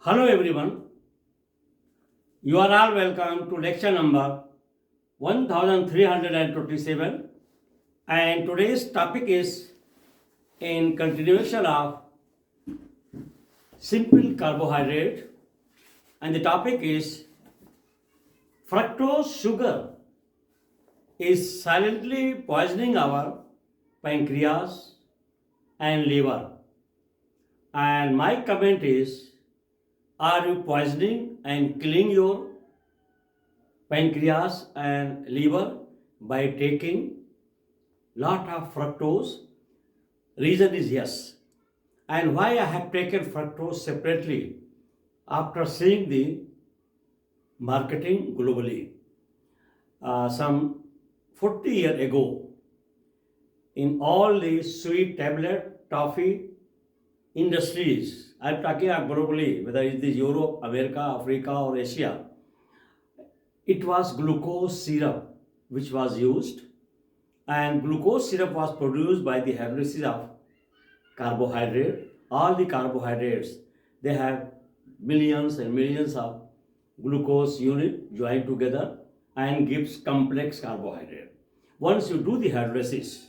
Hello everyone, you are all welcome to lecture number 1327, and today's topic is in continuation of simple carbohydrate, and the topic is fructose sugar is silently poisoning our pancreas and liver. And my comment is, are you poisoning and killing your pancreas and liver by taking lot of fructose? Reason is yes. And why I have taken fructose separately after seeing the marketing globally. Some 40 years ago, in all the sweet tablet, toffee industries, I'm talking about globally, whether it is Europe, America, Africa or Asia, it was glucose syrup which was used, and glucose syrup was produced by the hydrolysis of carbohydrate. All the carbohydrates, they have millions and millions of glucose unit joined together and gives complex carbohydrate. Once you do the hydrolysis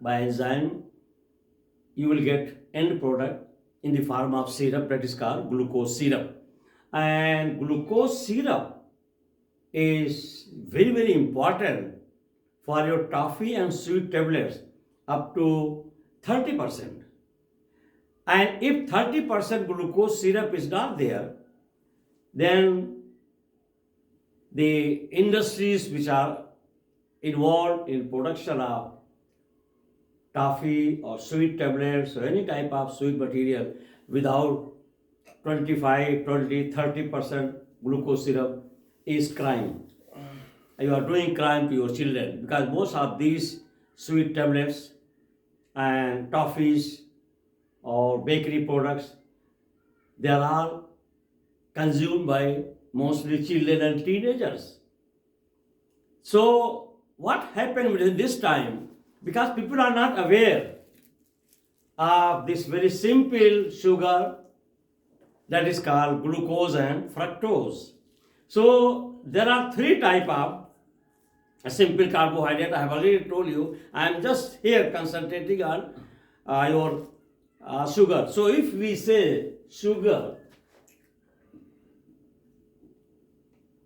by enzyme, you will get end product in the form of syrup that is called glucose syrup. And glucose syrup is very, very important for your toffee and sweet tablets up to 30%. And if 30% glucose syrup is not there, then the industries which are involved in production of toffee or sweet tablets or any type of sweet material without 25, 20, 30% glucose syrup is crime. You are doing crime to your children, because most of these sweet tablets and toffees or bakery products, they are all consumed by mostly children and teenagers. So what happened within this time, because people are not aware of this very simple sugar that is called glucose and fructose. So there are three types of a simple carbohydrate. I have already told you. I am just here concentrating on your sugar. So if we say sugar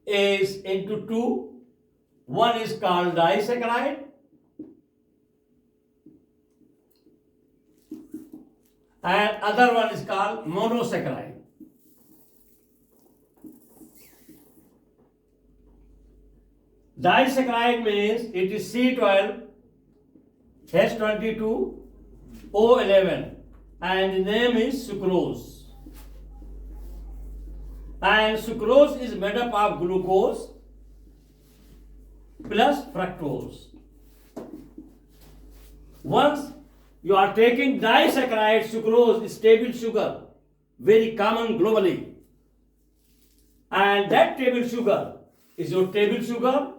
is into two, one is called disaccharide and other one is called monosaccharide. Disaccharide means it is C12, H22, O11, and the name is sucrose. And sucrose is made up of glucose plus fructose. Once you are taking disaccharide, sucrose is table sugar, very common globally. And that table sugar is your table sugar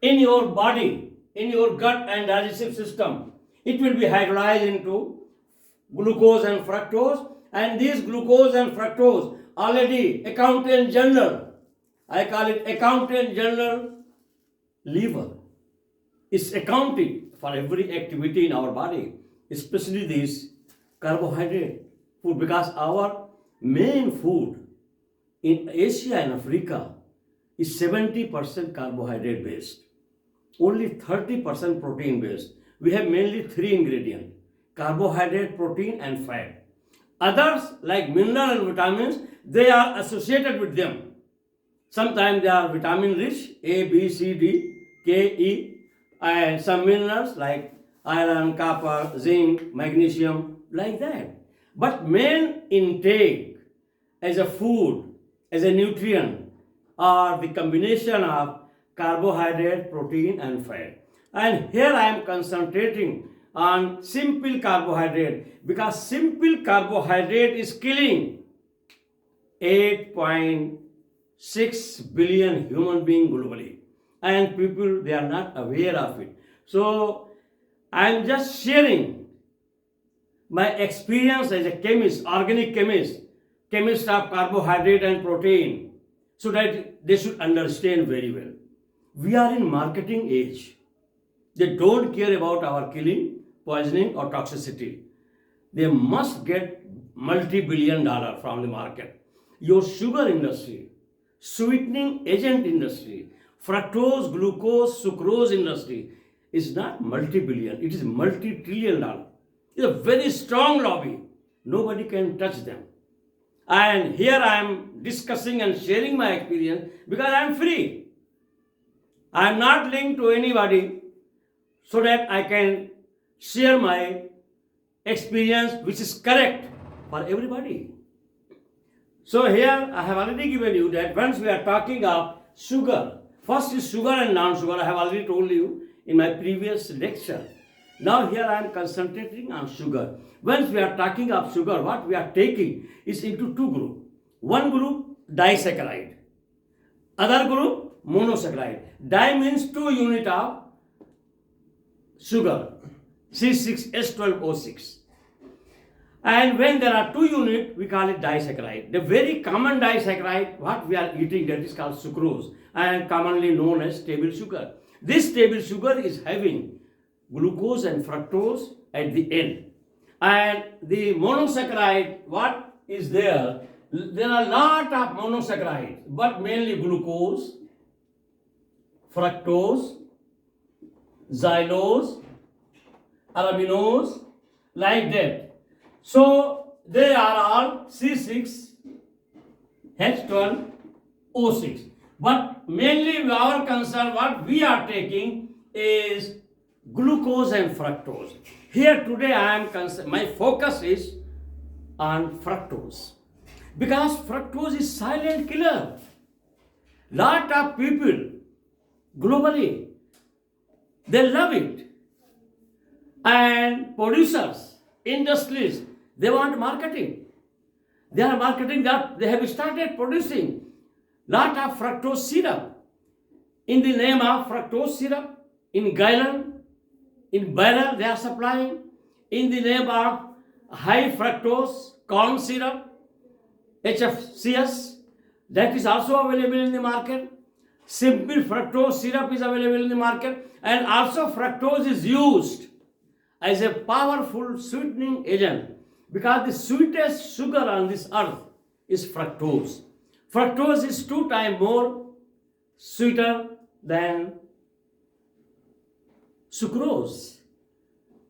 in your body, in your gut and digestive system. It will be hydrolyzed into glucose and fructose, and these glucose and fructose already accountant general, I call it accountant general liver, is accounting for every activity in our body, especially this carbohydrate food, because our main food in Asia and Africa is 70% carbohydrate based, only 30% protein based. We have mainly three ingredients: carbohydrate, protein and fat. Others like mineral and vitamins, they are associated with them. Sometimes they are vitamin rich, A, B, C, D, K, E, and some minerals like iron, copper, zinc, magnesium, like that. But main intake as a food, as a nutrient, are the combination of carbohydrate, protein and fat. And here I am concentrating on simple carbohydrate, because simple carbohydrate is killing 8.6 billion human beings globally, and people, they are not aware of it. So I am just sharing my experience as a chemist, organic chemist, chemist of carbohydrate and protein, so that they should understand very well. We are in marketing age. They don't care about our killing, poisoning or toxicity. They must get multi-billion dollar from the market. Your sugar industry, sweetening agent industry, fructose, glucose, sucrose industry is not multi-billion, it is multi-trillion dollar. It's a very strong lobby. Nobody can touch them. And here I am discussing and sharing my experience because I am free. I am not linked to anybody so that I can share my experience which is correct for everybody. So here I have already given you that once we are talking of sugar, first is sugar and non-sugar. I have already told you in my previous lecture. Now here I am concentrating on sugar. Once we are talking of sugar, what we are taking is into two groups. One group disaccharide, other group monosaccharide. Di means 2 unit of sugar, C6H12O6. And when there are 2 units, we call it disaccharide. The very common disaccharide, what we are eating, that is called sucrose and commonly known as table sugar. This table sugar is having glucose and fructose at the end. And the monosaccharide, what is there? There are a lot of monosaccharides, but mainly glucose, fructose, xylose, arabinose, like that. So they are all C6H12O6. But mainly our concern, what we are taking is glucose and fructose. Here today I am concerned, my focus is on fructose. Because fructose is silent killer. Lot of people globally, they love it. And producers, industries, they want marketing. They are marketing that they have started producing lot of fructose syrup in the name of fructose syrup, in gallon, in barrel they are supplying, in the name of high fructose corn syrup, HFCS, that is also available in the market. Simple fructose syrup is available in the market, and also fructose is used as a powerful sweetening agent because the sweetest sugar on this earth is fructose. Fructose is 2 times more sweeter than sucrose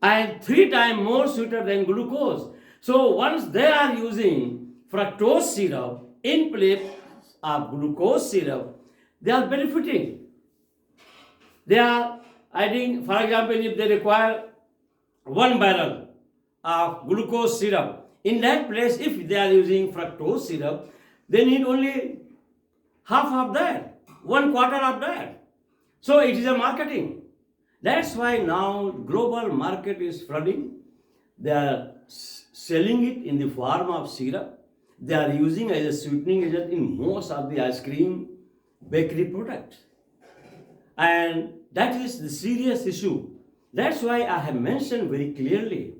and 3 times more sweeter than glucose. So once they are using fructose syrup in place of glucose syrup, they are benefiting. They are adding, for example, if they require 1 barrel of glucose syrup, in that place, if they are using fructose syrup, they need only half of that, 1/4 of that. So it is a marketing. That's why now global market is flooding. They are selling it in the form of syrup. They are using as a sweetening agent in most of the ice cream, bakery products. And that is the serious issue. That's why I have mentioned very clearly.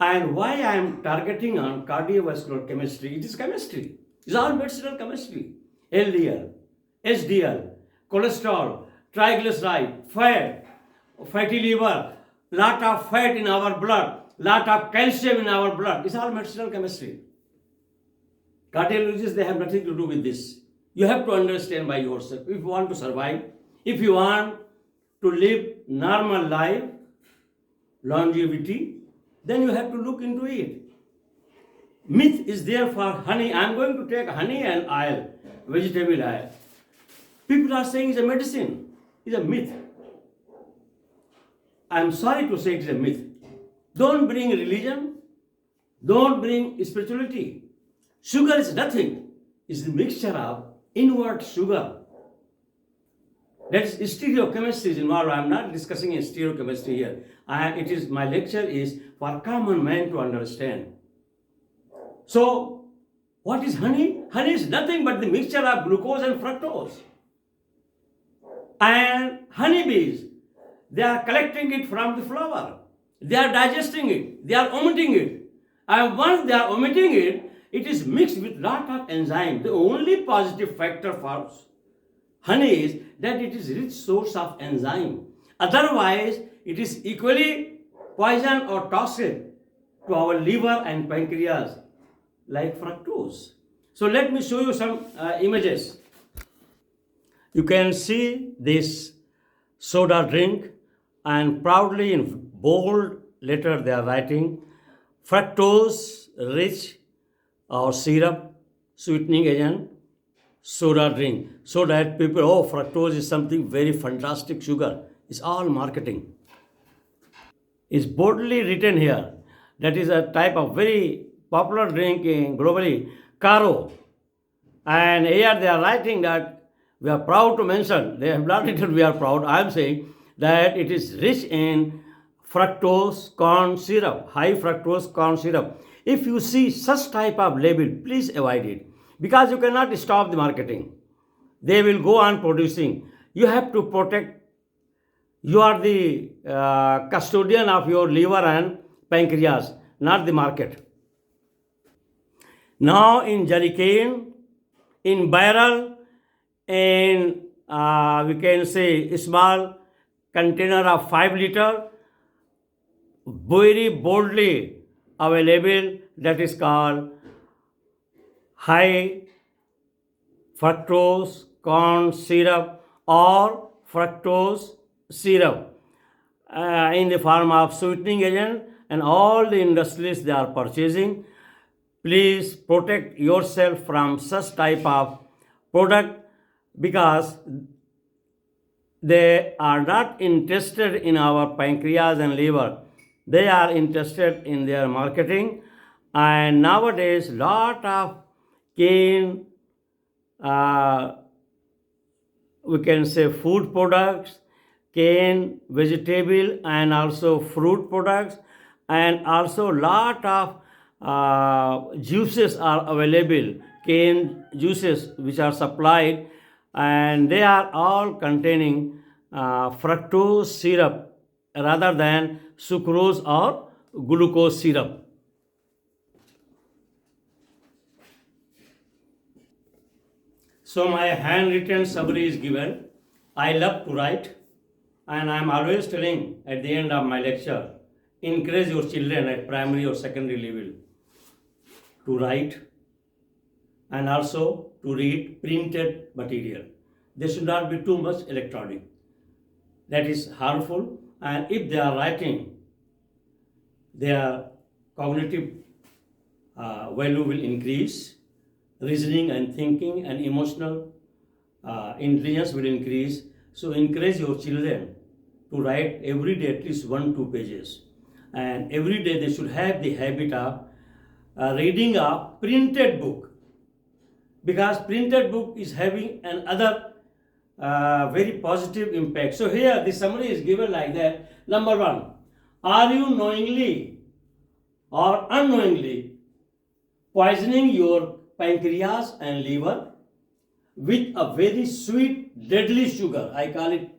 And why I am targeting on cardiovascular chemistry. It is chemistry. It's all medicinal chemistry. LDL, HDL, cholesterol, triglyceride, fat, fatty liver, lot of fat in our blood, lot of calcium in our blood. It's all medicinal chemistry. Cardiologists, they have nothing to do with this. You have to understand by yourself. If you want to survive, if you want to live normal life, longevity, then you have to look into it. Myth is there for honey. I am going to take honey and oil, vegetable oil. People are saying it's a medicine. It's a myth. I am sorry to say it's a myth. Don't bring religion. Don't bring spirituality. Sugar is nothing. It's the mixture of inward sugar. That is stereochemistry is involved. I am not discussing a stereochemistry here. My lecture is for common man to understand. So, what is honey? Honey is nothing but the mixture of glucose and fructose. And honeybees, they are collecting it from the flower. They are digesting it, they are omitting it. And once they are omitting it, it is mixed with lot of enzyme. The only positive factor for honey is that it is rich source of enzyme. Otherwise, it is equally poison or toxic to our liver and pancreas, like fructose. So let me show you some images. You can see this soda drink, and proudly in bold letter they are writing fructose rich or syrup sweetening agent soda drink, so that people, oh, fructose is something very fantastic sugar. It's all marketing. Is boldly written here. That is a type of very popular drink in globally, Caro. And here they are writing that we are proud to mention, they have not written we are proud, I am saying that it is rich in fructose corn syrup, high fructose corn syrup. If you see such type of label, please avoid it because you cannot stop the marketing. They will go on producing. You have to protect. You are the custodian of your liver and pancreas, not the market. Now in jerrycan, in barrel, in we can say small container of 5 liter, very boldly available, that is called high fructose corn syrup or fructose syrup in the form of sweetening agent, and all the industries they are purchasing. Please protect yourself from such type of product because they are not interested in our pancreas and liver. They are interested in their marketing. And nowadays lot of cane, we can say food products, cane, vegetable and also fruit products, and also lot of juices are available, cane juices which are supplied, and they are all containing fructose syrup rather than sucrose or glucose syrup. So my handwritten summary is given. I love to write, and I am always telling at the end of my lecture, encourage your children at primary or secondary level to write and also to read printed material. There should not be too much electronic. That is harmful, and if they are writing, their cognitive value will increase, reasoning and thinking and emotional intelligence will increase. So encourage your children to write every day at least 1-2 pages, and every day they should have the habit of reading a printed book, because printed book is having another very positive impact. So here the summary is given like that. Number 1, are you knowingly or unknowingly poisoning your pancreas and liver with a very sweet deadly sugar? I call it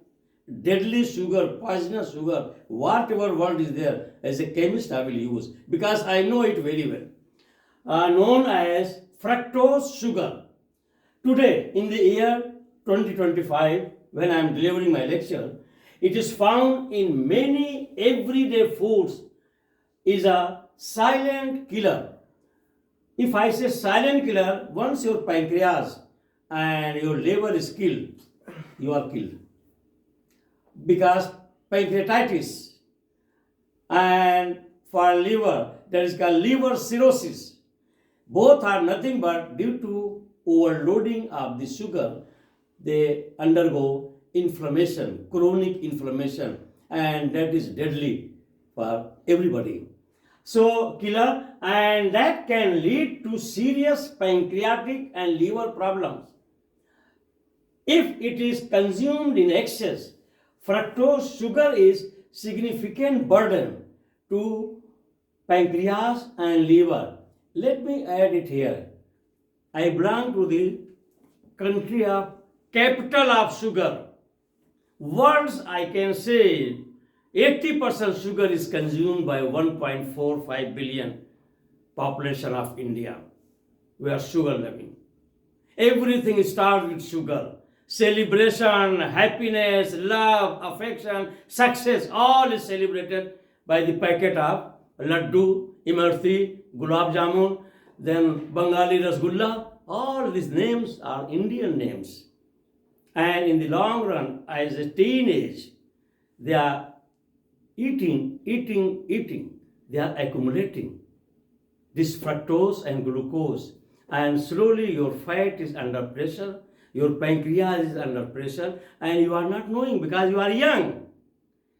deadly sugar, poisonous sugar, whatever word is there. As a chemist I will use because I know it very well, known as fructose sugar. Today in the year 2025, when I am delivering my lecture, it is found in many everyday foods, is a silent killer. If I say silent killer, once your pancreas and your liver is killed, you are killed. Because pancreatitis and for liver, that is called liver cirrhosis, both are nothing but due to overloading of the sugar. They undergo inflammation, chronic inflammation, and that is deadly for everybody. So killer, and that can lead to serious pancreatic and liver problems. If it is consumed in excess, fructose sugar is significant burden to pancreas and liver. Let me add it here. I belong to the country of capital of sugar. Words I can say 80% sugar is consumed by 1.45 billion population of India. We are sugar loving. Everything starts with sugar. Celebration, happiness, love, affection, success, all is celebrated by the packet of laddu, imarthi, gulab jamun, then Bengali rasgulla. All these names are Indian names. And in the long run, as a teenage, they are eating. They are accumulating this fructose and glucose. And slowly your fat is under pressure, your pancreas is under pressure, and you are not knowing because you are young.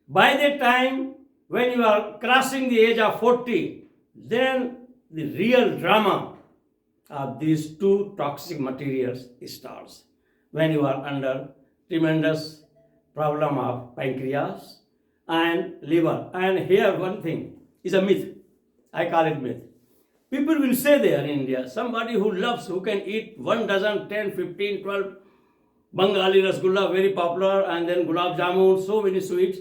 By the time when you are crossing the age of 40, then the real drama of these two toxic materials starts. When you are under tremendous problem of pancreas and liver. And here one thing is a myth. I call it myth. People will say there in India, somebody who loves, who can eat 1 dozen, 10, 15, 12 Bengali rasgulla, very popular, and then gulab jamun, so many sweets.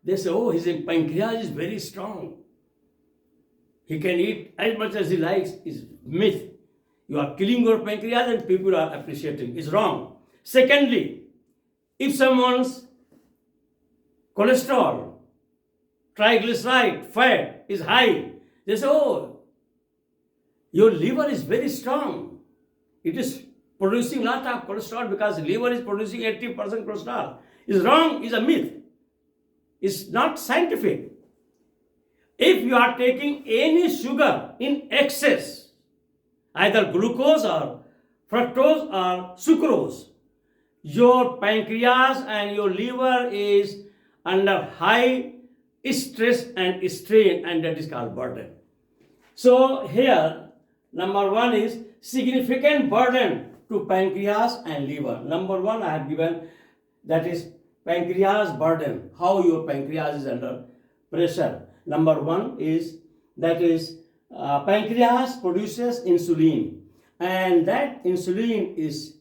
They say, oh, his pancreas is very strong. He can eat as much as he likes. Is myth. You are killing your pancreas and people are appreciating. It's wrong. Secondly, if someone's cholesterol, triglyceride, fat is high, they say, oh, your liver is very strong. It is producing a lot of cholesterol because liver is producing 80% cholesterol. It's wrong, it's a myth. It's not scientific. If you are taking any sugar in excess, either glucose or fructose or sucrose, your pancreas and your liver is under high stress and strain, and that is called burden. So here, number one is significant burden to pancreas and liver. Number one I have given, that is pancreas burden, how your pancreas is under pressure. Number one is, that is pancreas produces insulin, and that insulin is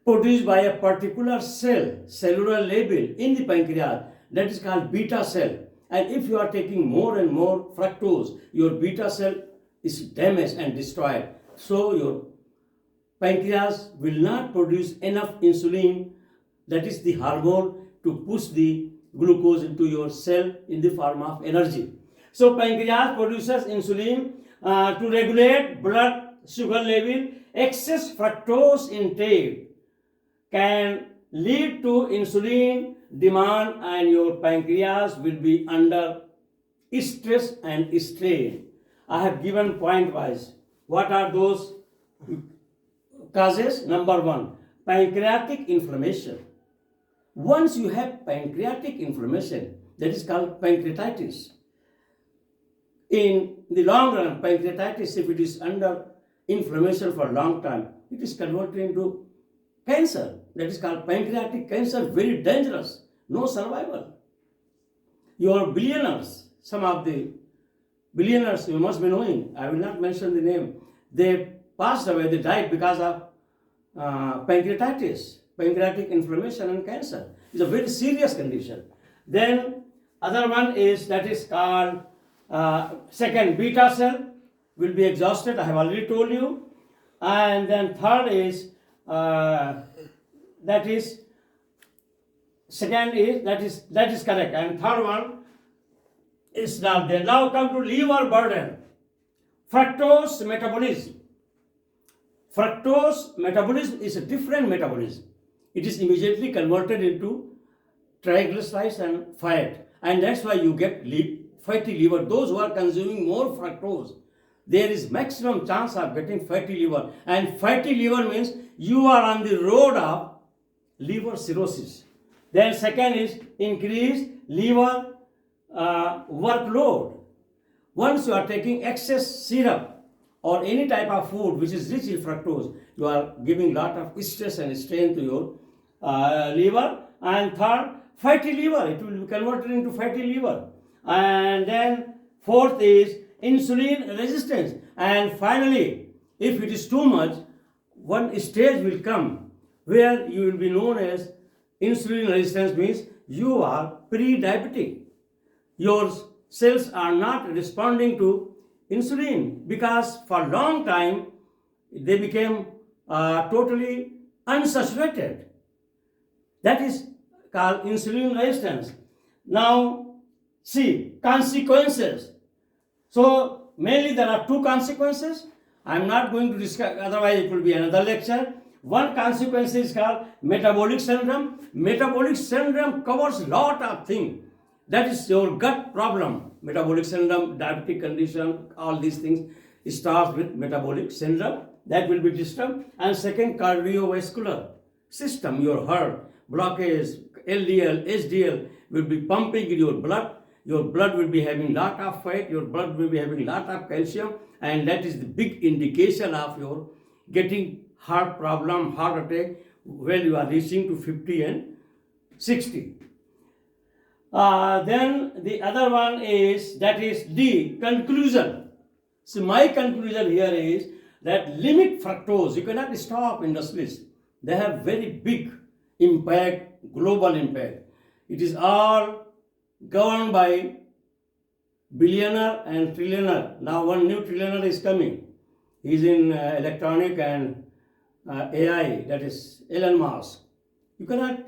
produced by a particular cell, cellular level in the pancreas, that is called beta cell. And if you are taking more and more fructose, your beta cell is damaged and destroyed. So your pancreas will not produce enough insulin, that is the hormone, to push the glucose into your cell in the form of energy. So pancreas produces insulin to regulate blood sugar level. Excess fructose intake can lead to insulin demand, and your pancreas will be under stress and strain. I have given point wise. What are those causes? Number one, pancreatic inflammation. Once you have pancreatic inflammation, that is called pancreatitis. In the long run, pancreatitis, if it is under inflammation for a long time, it is converted into cancer. That is called pancreatic cancer, very dangerous, no survival. Your billionaires, some of the billionaires you must be knowing, I will not mention the name, they passed away, they died because of pancreatitis, pancreatic inflammation and cancer. It's a very serious condition. Then other one is, that is called second, beta cell will be exhausted, I have already told you. And then third is, that is, second is, that is correct. And third one is now there. Now come to liver burden. Fructose metabolism. Fructose metabolism is a different metabolism. It is immediately converted into triglycerides and fat, and that's why you get fatty liver. Those who are consuming more fructose, there is maximum chance of getting fatty liver, and fatty liver means you are on the road of liver cirrhosis. Then second is increased liver workload. Once you are taking excess syrup or any type of food which is rich in fructose, you are giving lot of stress and strain to your liver. And third, fatty liver, it will be converted into fatty liver. And then fourth is insulin resistance. And finally, if it is too much, one stage will come where you will be known as insulin resistance, means you are pre-diabetic. your cells are not responding to insulin because for a long time they became totally unsaturated. That is called insulin resistance. Now, see consequences. So, mainly there are two consequences. I am not going to discuss, otherwise, it will be another lecture. One consequence is called metabolic syndrome. Metabolic syndrome covers a lot of things. That is your gut problem. Metabolic syndrome, diabetic condition, all these things starts with metabolic syndrome. That will be disturbed. And second, cardiovascular system, your heart, blockage, LDL, HDL will be pumping in your blood. Your blood will be having lot of fat, your blood will be having lot of calcium, and that is the big indication of your getting heart problem, heart attack when you are reaching to 50 and 60. Then the other one is, that is the conclusion. So my conclusion here is that limit fructose. You cannot stop industries. They have very big impact, global impact. It is all governed by billionaire and trillionaire. Now one new trillionaire is coming. He is in electronic and AI, that is Elon Musk. You cannot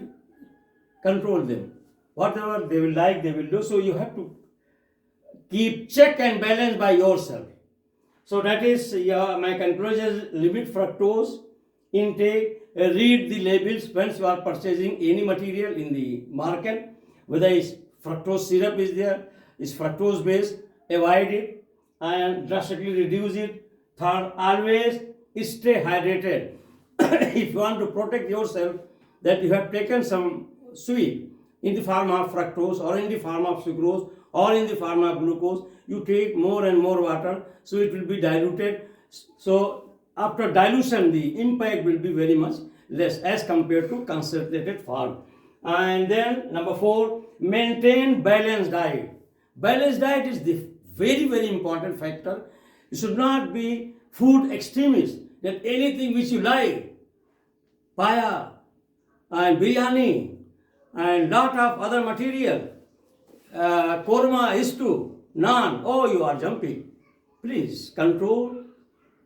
control them. Whatever they will like, they will do. So you have to keep check and balance by yourself. So that is my conclusion. Limit fructose intake. Read the labels once you are purchasing any material in the market. Whether it's fructose syrup is there, is fructose based, avoid it and drastically reduce it. Third, always stay hydrated. If you want to protect yourself, that you have taken some sweet in the form of fructose or in the form of sucrose or in the form of glucose, you take more and more water, so it will be diluted. So after dilution, the impact will be very much less as compared to concentrated form. And then number 4, maintain balanced diet. Balanced diet is the very, very important factor. You should not be food extremist, that anything which you like, paya and biryani and lot of other material, korma, istu, naan, oh you are jumping. Please control.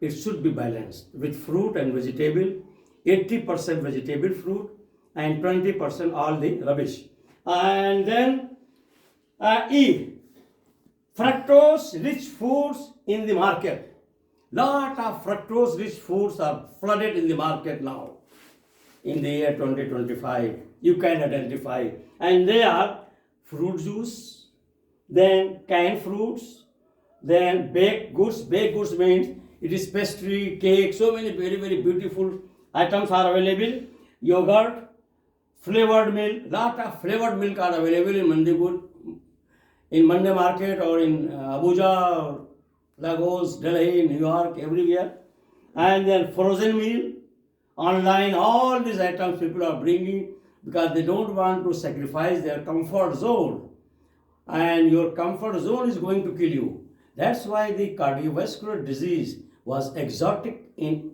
It should be balanced with fruit and vegetable, 80% vegetable fruit and 20% all the rubbish. And then E, fructose rich foods in the market. Lot of fructose rich foods are flooded in the market now. In the year 2025, you can identify. And they are fruit juice, then canned fruits, then baked goods. Baked goods means it is pastry, cake, so many very, very beautiful items are available. Yogurt, flavored milk, lot of flavored milk are available in Mandigur, in Monday market or in Abuja, or Lagos, Delhi, New York, everywhere. And then frozen meal, online, all these items people are bringing because they don't want to sacrifice their comfort zone. And your comfort zone is going to kill you. That's why the cardiovascular disease was exotic in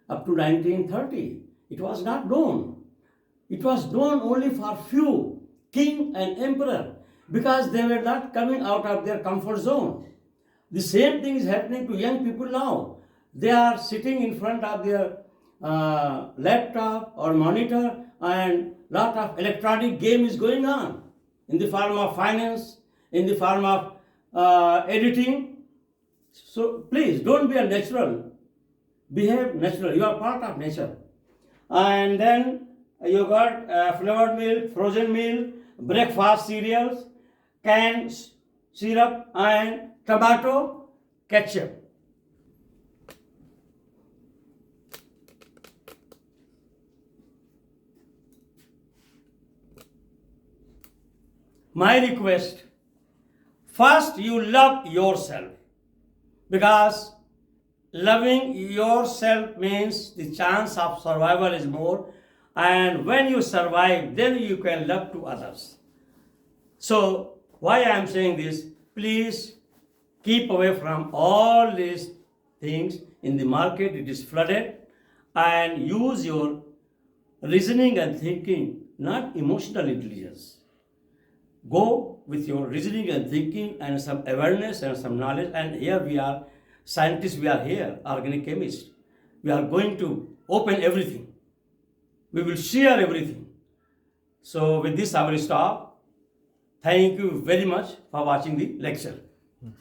up to 1930. It was not known. It was known only for few, king and emperor, because they were not coming out of their comfort zone. The same thing is happening to young people now. They are sitting in front of their laptop or monitor, and lot of electronic game is going on in the form of finance, in the form of editing. So please don't be unnatural. Behave natural. You are part of nature. And then yogurt, flavored milk, frozen milk, breakfast cereals, canned syrup, and tomato ketchup. My request, first you love yourself, because loving yourself means the chance of survival is more, and when you survive, then you can love to others. So why I am saying this, please keep away from all these things in the market. It is flooded, and use your reasoning and thinking, not emotional intelligence. Go with your reasoning and thinking and some awareness and some knowledge. And here we are scientists, we are here, organic chemists. We are going to open everything. We will share everything. So with this, I will stop. Thank you very much for watching the lecture.